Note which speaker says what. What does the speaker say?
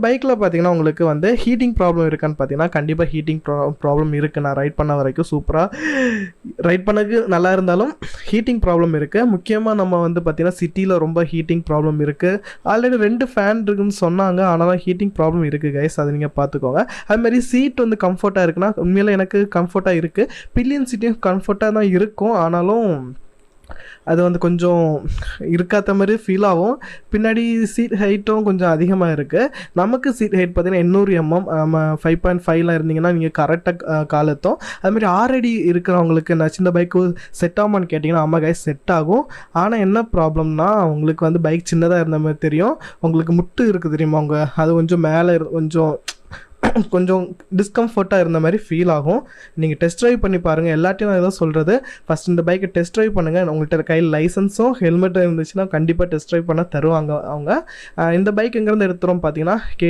Speaker 1: பைக்கில் பார்த்தீங்கன்னா உங்களுக்கு வந்து ஹீட்டிங் ப்ராப்ளம் இருக்கான்னு பார்த்தீங்கன்னா கண்டிப்பாக ஹீட்டிங் ப்ராப்ளம் இருக்குது. நான் ரைட் பண்ண வரைக்கும் சூப்பராக ரைட் பண்ணக்கு நல்லா இருந்தாலும் ஹீட்டிங் ப்ராப்ளம் இருக்குது. முக்கியமாக நம்ம வந்து பார்த்திங்கன்னா சிட்டியில் ரொம்ப ஹீட்டிங் ப்ராப்ளம் இருக்குது. ஆல்ரெடி 2 ஃபேன் இருக்குன்னு சொன்னாங்க, ஆனாலும் ஹீட்டிங் ப்ராப்ளம் இருக்குது கைஸ், அதை நீங்கள் பார்த்துக்கோங்க. அதுமாதிரி சீட் வந்து கம்ஃபர்ட்டாக இருக்குன்னா உண்மையில எனக்கு கம்ஃபர்ட்டாக இருக்குது. பில்லியன் சீட்டையும் கம்ஃபர்ட்டாக தான் இருக்கும், ஆனாலும் அது வந்து கொஞ்சம் இருக்காத மாதிரி ஃபீல் ஆகும். பின்னாடி சீட் ஹைட்டும் கொஞ்சம் அதிகமாக இருக்குது. நமக்கு சீட் ஹைட் பார்த்தீங்கன்னா 800 mm, நம்ம 5.5லாம் இருந்தீங்கன்னா நீங்கள் கரெக்டாக காலத்தும். அதுமாதிரி 6 அடி இருக்கிறவங்களுக்கு நான் சின்ன பைக்கு செட் ஆகுமான்னு கேட்டிங்கன்னா ஆமாம் கைஸ் செட் ஆகும். ஆனால் என்ன ப்ராப்ளம்னா உங்களுக்கு வந்து பைக் சின்னதாக இருந்த மாதிரி தெரியும். உங்களுக்கு முட்டு இருக்குது தெரியுமா, அவங்க அது கொஞ்சம் மேலே கொஞ்சம் டிஸ்கம்ஃபர்ட்டாக இருந்த மாதிரி ஃபீல் ஆகும். நீங்கள் டெஸ்ட் ட்ரைவ் பண்ணி பாருங்கள். எல்லாத்தையும் நான் எதாவது சொல்கிறது, ஃபஸ்ட் இந்த பைக்கை டெஸ்ட் ட்ரைவ் பண்ணுங்கள். உங்கள்கிட்ட கையில் லைசன்ஸும் ஹெல்மெட்டும் இருந்துச்சுன்னா கண்டிப்பாக டெஸ்ட் ட்ரைவ் பண்ண தருவாங்க அவங்க. இந்த பைக் எங்கேருந்து எடுத்துகிறோம் பார்த்தீங்கன்னா